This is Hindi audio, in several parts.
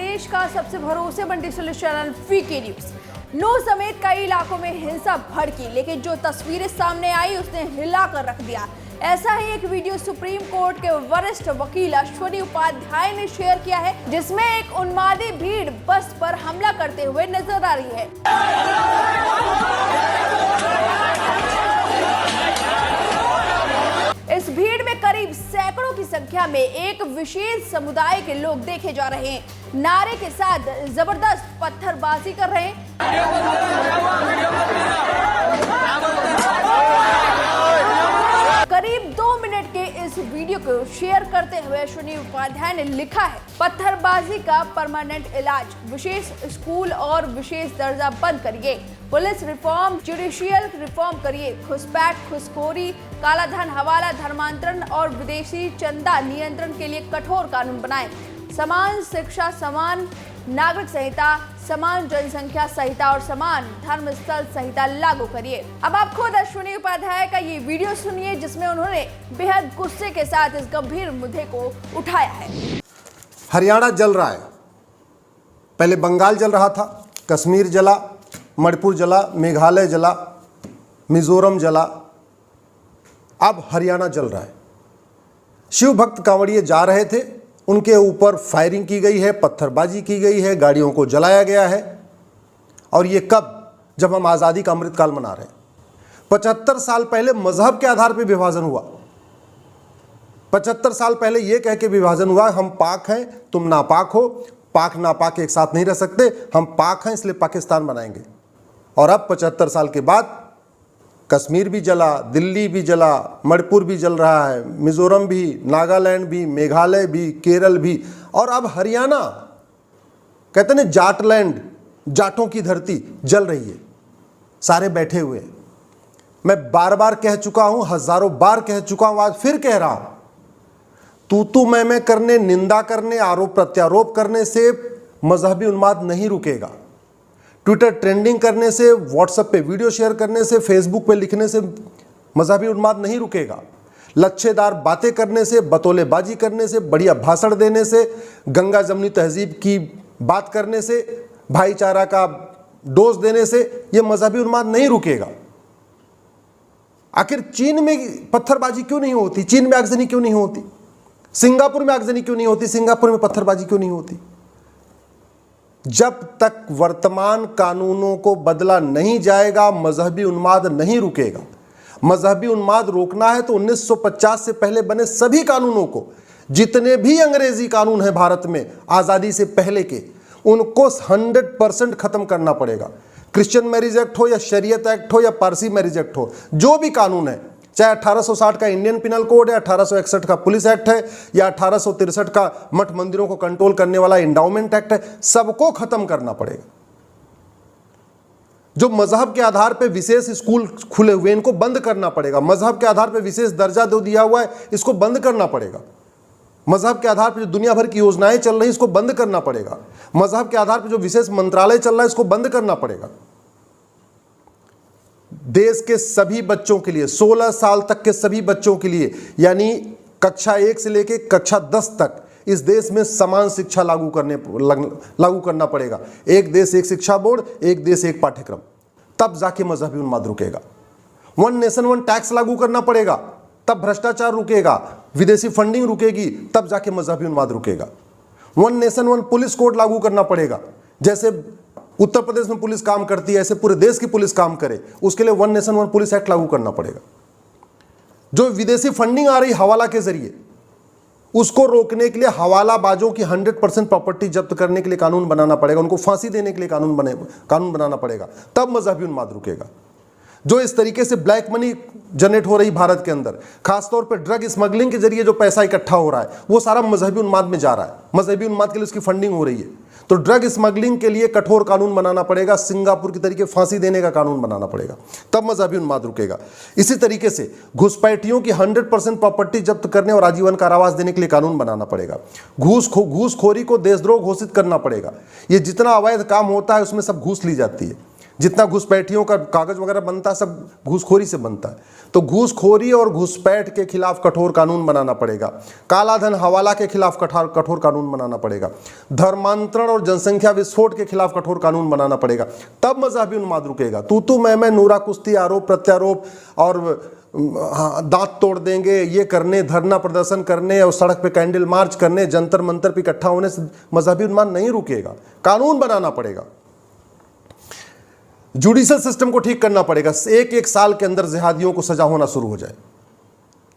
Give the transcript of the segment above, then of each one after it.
देश का सबसे भरोसेमंद डिजिटल चैनल वीके न्यूज। नू समेत कई इलाकों में हिंसा भड़की, लेकिन जो तस्वीरें सामने आई उसने हिला कर रख दिया। ऐसा ही एक वीडियो सुप्रीम कोर्ट के वरिष्ठ वकील अश्वनी उपाध्याय ने शेयर किया है, जिसमें एक उन्मादी भीड़ बस पर हमला करते हुए नजर आ रही है। इस भीड़ में करीब सैकड़ों की संख्या में एक विशेष समुदाय के लोग देखे जा रहे हैं। नारे के साथ जबरदस्त पत्थरबाजी कर रहे हैं। करीब 2 मिनट के इस वीडियो को शेयर करते हुए अश्वनी उपाध्याय ने लिखा है, पत्थरबाजी का परमानेंट इलाज, विशेष स्कूल और विशेष दर्जा बंद करिए, पुलिस रिफॉर्म, जुडिशियल रिफॉर्म करिए, घुसपैठ, घुसखोरी, कालाधन, हवाला, धर्मांतरण और विदेशी चंदा नियंत्रण के लिए कठोर कानून बनाएं, समान शिक्षा, समान नागरिक संहिता, समान जनसंख्या संहिता और समान धर्म स्थल संहिता लागू करिए। अब आप खुद अश्वनी उपाध्याय का ये वीडियो सुनिए, जिसमें उन्होंने बेहद गुस्से के साथ इस गंभीर मुद्दे को उठाया है। हरियाणा जल रहा है, पहले बंगाल जल रहा था, कश्मीर जला, मणिपुर जला, मेघालय जला, मिजोरम जला, अब हरियाणा जल रहा है। शिव भक्त कांवड़िए जा रहे थे, उनके ऊपर फायरिंग की गई है, पत्थरबाजी की गई है, गाड़ियों को जलाया गया है। और ये कब? जब हम आज़ादी का अमृतकाल मना रहे हैं। 75 साल पहले मजहब के आधार पर विभाजन हुआ। 75 साल पहले यह कह के विभाजन हुआ, हम पाक हैं, तुम नापाक हो, पाक नापाक एक साथ नहीं रह सकते, हम पाक हैं इसलिए पाकिस्तान बनाएंगे। और अब 75 साल के बाद कश्मीर भी जला, दिल्ली भी जला, मणिपुर भी जल रहा है, मिजोरम भी, नागालैंड भी, मेघालय भी, केरल भी, और अब हरियाणा, कहते हैं जाटलैंड, जाटों की धरती जल रही है। सारे बैठे हुए हैं। मैं बार बार कह चुका हूं, हजारों बार कह चुका हूं, आज फिर कह रहा हूं, तू मैं करने, निंदा करने, आरोप प्रत्यारोप करने से मजहबी उन्माद नहीं रुकेगा। ट्विटर ट्रेंडिंग करने से, व्हाट्सएप पे वीडियो शेयर करने से, फेसबुक पे लिखने से मजहबी उन्माद नहीं रुकेगा। लच्छेदार बातें करने से, बतौलेबाजी करने से, बढ़िया भाषण देने से, गंगा जमनी तहजीब की बात करने से, भाईचारा का डोज देने से यह मजहबी उन्माद नहीं रुकेगा। आखिर चीन में पत्थरबाजी क्यों नहीं होती? चीन में आगजनी क्यों नहीं होती? सिंगापुर में आगजनी क्यों नहीं होती? सिंगापुर में पत्थरबाजी क्यों नहीं होती? जब तक वर्तमान कानूनों को बदला नहीं जाएगा, मजहबी उन्माद नहीं रुकेगा। मजहबी उन्माद रोकना है तो 1950 से पहले बने सभी कानूनों को, जितने भी अंग्रेजी कानून हैं भारत में आजादी से पहले के, उनको 100% खत्म करना पड़ेगा। क्रिश्चियन मैरिज एक्ट हो या शरीयत एक्ट हो या पारसी मैरिज एक्ट हो, जो भी कानून है, चाहे 1860 का इंडियन पिनल कोड है, 1861 का पुलिस एक्ट है या 1863 का मठ मंदिरों को कंट्रोल करने वाला इंडाउमेंट एक्ट है, सबको खत्म करना पड़ेगा। जो मजहब के आधार पर विशेष स्कूल खुले हुए, इनको बंद करना पड़ेगा। मजहब के आधार पर विशेष दर्जा दो दिया हुआ है, इसको बंद करना पड़ेगा। मजहब के आधार पर जो दुनिया भर की योजनाएं चल रही हैं, इसको बंद करना पड़ेगा। मजहब के आधार पर जो विशेष मंत्रालय चल रहा है, इसको बंद करना पड़ेगा। देश के सभी बच्चों के लिए, 16 साल तक के सभी बच्चों के लिए, यानी कक्षा 1 से लेकर कक्षा 10 तक इस देश में समान शिक्षा लागू करना पड़ेगा। एक देश एक शिक्षा बोर्ड, एक देश एक पाठ्यक्रम, तब जाके मजहबी उन्माद रुकेगा। 1 नेशन 1 टैक्स लागू करना पड़ेगा, तब भ्रष्टाचार रुकेगा, विदेशी फंडिंग रुकेगी, तब जाके मजहबी उन्माद रुकेगा। 1 नेशन 1 पुलिस कोड लागू करना पड़ेगा। जैसे उत्तर प्रदेश में पुलिस काम करती है, ऐसे पूरे देश की पुलिस काम करे, उसके लिए 1 नेशन 1 पुलिस एक्ट लागू करना पड़ेगा। जो विदेशी फंडिंग आ रही हवाला के जरिए, उसको रोकने के लिए हवालाबाजों की 100% प्रॉपर्टी जब्त करने के लिए कानून बनाना पड़ेगा, उनको फांसी देने के लिए कानून बनाना पड़ेगा, तब मजहबी उन्माद रुकेगा। जो इस तरीके से ब्लैक मनी जनरेट हो रही भारत के अंदर, खासतौर पर ड्रग स्मगलिंग के जरिए जो पैसा इकट्ठा हो रहा है, वो सारा मजहबी उन्माद में जा रहा है। मजहबी उन्माद के लिए उसकी फंडिंग हो रही है। तो ड्रग स्मगलिंग के लिए कठोर कानून बनाना पड़ेगा, सिंगापुर की तरीके फांसी देने का कानून बनाना पड़ेगा, तब मजहबी उन्माद रुकेगा। इसी तरीके से घुसपैठियों की 100% प्रॉपर्टी जब्त करने और आजीवन कारावास देने के लिए कानून बनाना पड़ेगा। घूसखोरी को देशद्रोह घोषित करना पड़ेगा। ये जितना अवैध काम होता है उसमें सब घूस ली जाती है। जितना घुसपैठियों का कागज वगैरह बनता है सब घूसखोरी से बनता है। तो घूसखोरी और घुसपैठ के खिलाफ कठोर कानून बनाना पड़ेगा। काला धन हवाला के खिलाफ कठोर कानून बनाना पड़ेगा। धर्मांतरण और जनसंख्या विस्फोट के खिलाफ कठोर कानून बनाना पड़ेगा। तब मजहबी उन्माद रुकेगा। तू मैं नूरा कुश्ती, आरोप प्रत्यारोप और दांत तोड़ देंगे, ये करने, धरना प्रदर्शन करने और सड़क पे कैंडल मार्च करने, जंतर मंतर पे इकट्ठा होने से मजहबी उन्माद नहीं रुकेगा। कानून बनाना पड़ेगा। जुडिशल सिस्टम को ठीक करना पड़ेगा। एक साल के अंदर जिहादियों को सजा होना शुरू हो जाए।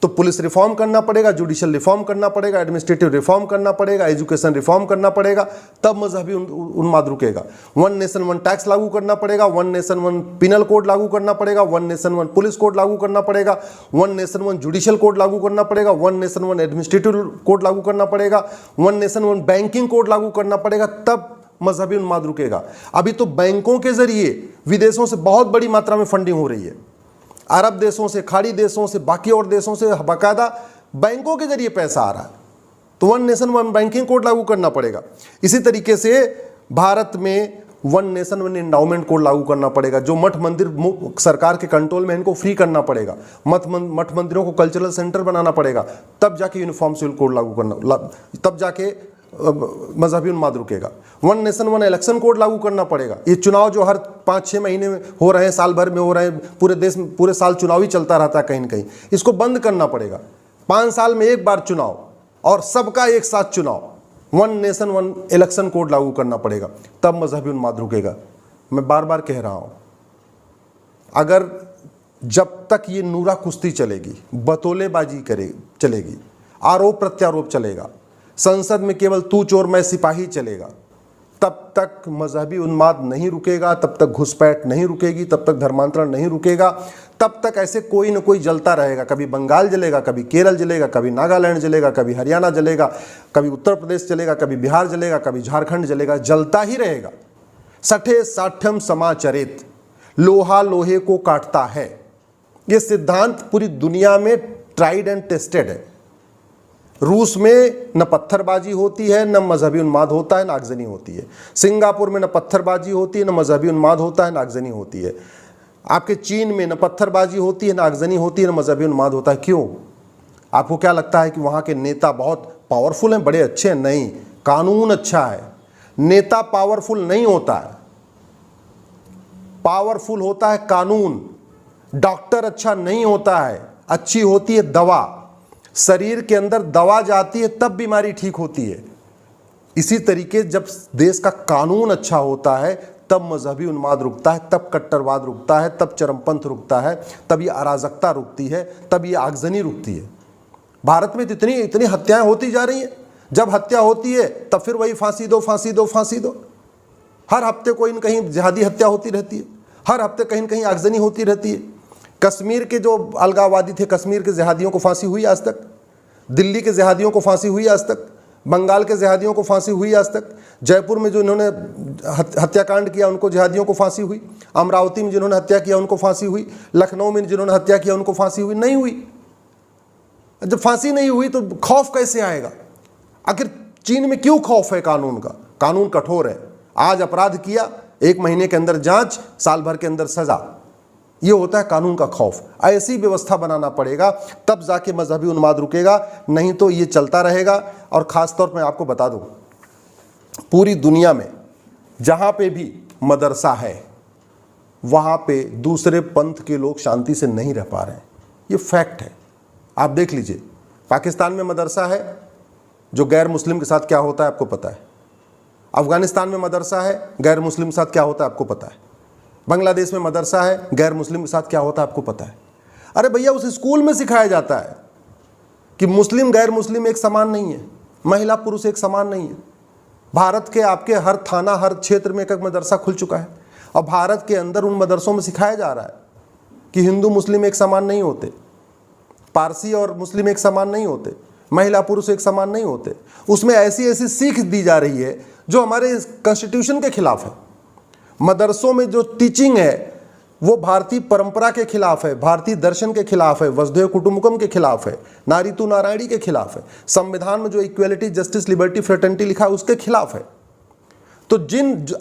तो पुलिस रिफॉर्म करना पड़ेगा, जुडिशल रिफॉर्म करना पड़ेगा, एडमिनिस्ट्रेटिव रिफॉर्म करना पड़ेगा, एजुकेशन रिफॉर्म करना पड़ेगा, तब मजहबी उन्माद रुकेगा। 1 नेशन 1 टैक्स लागू करना पड़ेगा, 1 नेशन 1 पिनल कोड लागू करना पड़ेगा, 1 नेशन 1 पुलिस कोड लागू करना पड़ेगा, 1 नेशन 1 जुडिशल कोड लागू करना पड़ेगा, 1 नेशन 1 एडमिनिस्ट्रेटिव कोड लागू करना पड़ेगा, 1 नेशन 1 बैंकिंग कोड लागू करना पड़ेगा, तब मजहबी उन्माद रुकेगा। अभी तो बैंकों के जरिए विदेशों से बहुत बड़ी मात्रा में फंडिंग हो रही है। अरब देशों से, खाड़ी देशों से, बाकी और देशों से बाकायदा बैंकों के जरिए पैसा आ रहा है। तो 1 नेशन 1 बैंकिंग कोड लागू करना पड़ेगा। इसी तरीके से भारत में 1 नेशन 1 एंडाउमेंट कोड लागू करना पड़ेगा। जो मठ मंदिर सरकार के कंट्रोल में, इनको फ्री करना पड़ेगा। मठ मंदिरों को कल्चरल सेंटर बनाना पड़ेगा, तब जाके यूनिफॉर्म सिविल कोड लागू करना, तब जाके मजहबी उन्माद रुकेगा। 1 नेशन 1 इलेक्शन कोड लागू करना पड़ेगा। ये चुनाव जो हर 5-6 महीने में हो रहे हैं, साल भर में हो रहे हैं, पूरे देश में पूरे साल चुनाव ही चलता रहता है कहीं न कहीं, इसको बंद करना पड़ेगा। 5 साल में एक बार चुनाव और सबका एक साथ चुनाव। 1 नेशन 1 इलेक्शन कोड लागू करना पड़ेगा, तब मजहबी उन्माद रुकेगा। मैं बार बार कह रहा हूं, अगर जब तक ये नूरा कुश्ती चलेगी, बतौलेबाजी चलेगी, आरोप प्रत्यारोप चलेगा, संसद में केवल तू चोर मैं सिपाही चलेगा, तब तक मजहबी उन्माद नहीं रुकेगा, तब तक घुसपैठ नहीं रुकेगी, तब तक धर्मांतरण नहीं रुकेगा, तब तक ऐसे कोई न कोई जलता रहेगा। कभी बंगाल जलेगा, कभी केरल जलेगा, कभी नागालैंड जलेगा, कभी हरियाणा जलेगा, कभी उत्तर प्रदेश जलेगा, कभी बिहार जलेगा, कभी झारखंड जलेगा, जलता ही रहेगा। सठे साठ्यम समाचरित, लोहा लोहे को काटता है। ये सिद्धांत पूरी दुनिया में ट्राइड एंड टेस्टेड है। रूस में न पत्थरबाजी होती है, न मजहबी उन्माद होता है, न आगजनी होती है। सिंगापुर में न पत्थरबाजी होती है, न मजहबी उन्माद होता है, न आगजनी होती है। आपके चीन में न पत्थरबाजी होती है, न आगजनी होती है, न मजहबी उन्माद होता है। क्यों? आपको क्या लगता है कि वहाँ के नेता बहुत पावरफुल हैं, बड़े अच्छे हैं? नहीं, कानून अच्छा है। नेता पावरफुल नहीं होता है, पावरफुल होता है कानून। डॉक्टर अच्छा नहीं होता है, अच्छी होती है दवा। शरीर के अंदर दवा जाती है तब बीमारी ठीक होती है। इसी तरीके जब देश का कानून अच्छा होता है तब मजहबी उन्माद रुकता है, तब कट्टरवाद रुकता है, तब चरमपंथ रुकता है, तब ये अराजकता रुकती है, तब ये आगजनी रुकती है। भारत में इतनी हत्याएं होती जा रही हैं। जब हत्या होती है तब फिर वही फांसी दो, फांसी दो, फांसी दो। हर हफ्ते कोई न कहीं जिहादी हत्या होती रहती है, हर हफ्ते कहीं न कहीं आगजनी होती रहती है। कश्मीर के जो अलगाववादी थे, कश्मीर के जिहादियों को फांसी हुई आज तक, दिल्ली के जिहादियों को फांसी हुई आज तक, बंगाल के जिहादियों को फांसी हुई आज तक, जयपुर में जो इन्होंने हत्याकांड किया उनको जिहादियों को फांसी हुई, अमरावती में जिन्होंने हत्या किया उनको फांसी हुई, लखनऊ में जिन्होंने हत्या किया उनको फांसी हुई? नहीं हुई। जब फांसी नहीं हुई तो खौफ कैसे आएगा? आखिर चीन में क्यों खौफ है कानून का? कानून कठोर है। आज अपराध किया, 1 महीने के अंदर जांच, साल भर के अंदर सजा। ये होता है कानून का खौफ। ऐसी व्यवस्था बनाना पड़ेगा, तब जाके मजहबी उन्माद रुकेगा, नहीं तो ये चलता रहेगा। और ख़ास तौर पर आपको बता दूं, पूरी दुनिया में जहाँ पे भी मदरसा है वहाँ पे दूसरे पंथ के लोग शांति से नहीं रह पा रहे हैं। ये फैक्ट है, आप देख लीजिए। पाकिस्तान में मदरसा है, जो गैर मुस्लिम के साथ क्या होता है आपको पता है। अफगानिस्तान में मदरसा है, गैर मुस्लिम के साथ क्या होता है आपको पता है। बांग्लादेश में मदरसा है, गैर मुस्लिम के साथ क्या होता है आपको पता है। अरे भैया, उस स्कूल में सिखाया जाता है कि मुस्लिम गैर मुस्लिम एक समान नहीं है, महिला पुरुष एक समान नहीं है। भारत के आपके हर थाना, हर क्षेत्र में एक मदरसा खुल चुका है और भारत के अंदर उन मदरसों में सिखाया जा रहा है कि हिंदू मुस्लिम एक समान नहीं होते, पारसी और मुस्लिम एक समान नहीं होते, महिला पुरुष एक समान नहीं होते। उसमें ऐसी ऐसी सीख दी जा रही है जो हमारे कॉन्स्टिट्यूशन के खिलाफ है। मदरसों में जो टीचिंग है वो भारतीय परंपरा के खिलाफ है, भारतीय दर्शन के खिलाफ है, वसुधैव कुटुंबकम के खिलाफ है, नारी तू नारायणी के खिलाफ है, संविधान में जो इक्वेलिटी, जस्टिस, लिबर्टी, फ्रेटर्निटी लिखा है उसके खिलाफ है। तो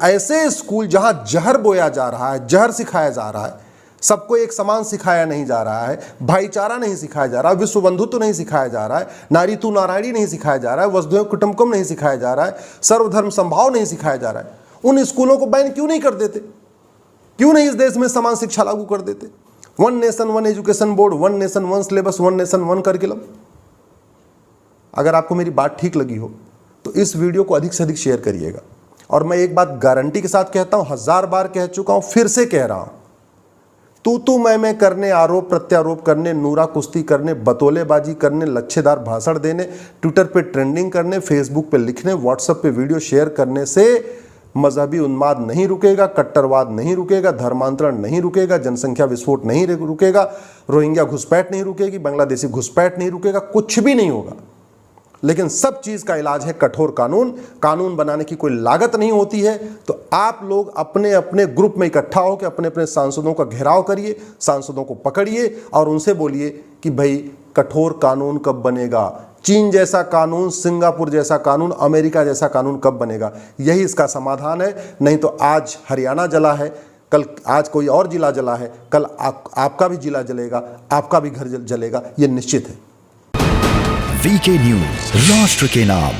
ऐसे स्कूल जहां जहर बोया जा रहा है, जहर सिखाया जा रहा है, सबको एक समान सिखाया नहीं जा रहा है, भाईचारा नहीं सिखाया जा रहा है, विश्व बंधुत्व नहीं सिखाया जा रहा है, नारी तू नारायणी नहीं सिखाया जा रहा है, वसुधैव कुटुंबकम नहीं सिखाया जा रहा है, सर्वधर्म समभाव नहीं सिखाया जा रहा है, उन स्कूलों को बैन क्यों नहीं कर देते? क्यों नहीं इस देश में समान शिक्षा लागू कर देते? One nation one education board, one nation one syllabus, one nation one curriculum. अगर आपको मेरी बात ठीक लगी हो तो इस वीडियो को अधिक से अधिक शेयर करिएगा। और मैं एक बात गारंटी के साथ कहता हूं, 1000 बार कह चुका हूं, फिर से कह रहा हूं, तू मैं करने, आरोप प्रत्यारोप करने, नूरा कुश्ती करने, बतौलेबाजी करने, लच्छेदार भाषण देने, ट्विटर पे ट्रेंडिंग करने, फेसबुक पे लिखने, व्हाट्सएप पे वीडियो शेयर करने से मजहबी उन्माद नहीं रुकेगा, कट्टरवाद नहीं रुकेगा, धर्मांतरण नहीं रुकेगा, जनसंख्या विस्फोट नहीं रुकेगा, रोहिंग्या घुसपैठ नहीं रुकेगी, बांग्लादेशी घुसपैठ नहीं रुकेगा, कुछ भी नहीं होगा। लेकिन सब चीज का इलाज है कठोर कानून। कानून बनाने की कोई लागत नहीं होती है। तो आप लोग अपने अपने ग्रुप में इकट्ठा होकर अपने अपने सांसदों का घेराव करिए, सांसदों को पकड़िए और उनसे बोलिए कि भाई कठोर कानून कब बनेगा, चीन जैसा कानून, सिंगापुर जैसा कानून, अमेरिका जैसा कानून कब बनेगा। यही इसका समाधान है। नहीं तो आज हरियाणा जला है, कल आज कोई और जिला जला है, कल आपका भी जिला जलेगा, आपका भी घर जलेगा, ये निश्चित है। वीके न्यूज, राष्ट्र के नाम।